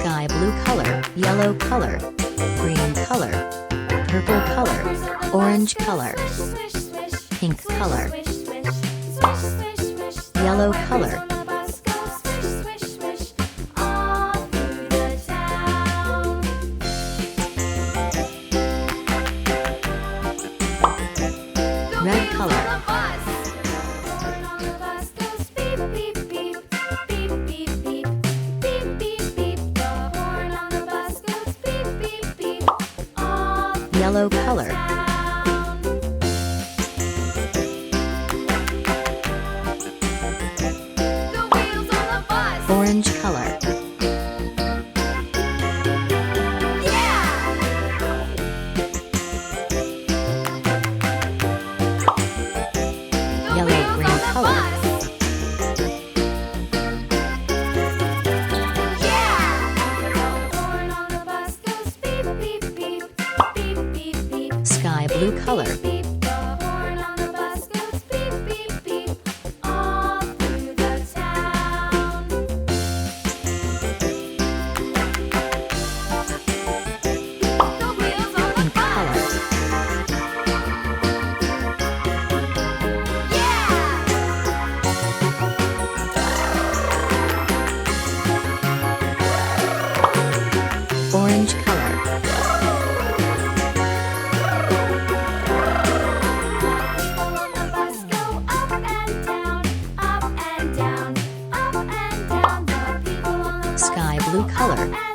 sky blue color, yellow color, green color, purple color, orange color, pink color, yellow color, red color, yellow color, orange color, yellow green color, sky blue color, pink color, orange color, sky blue color,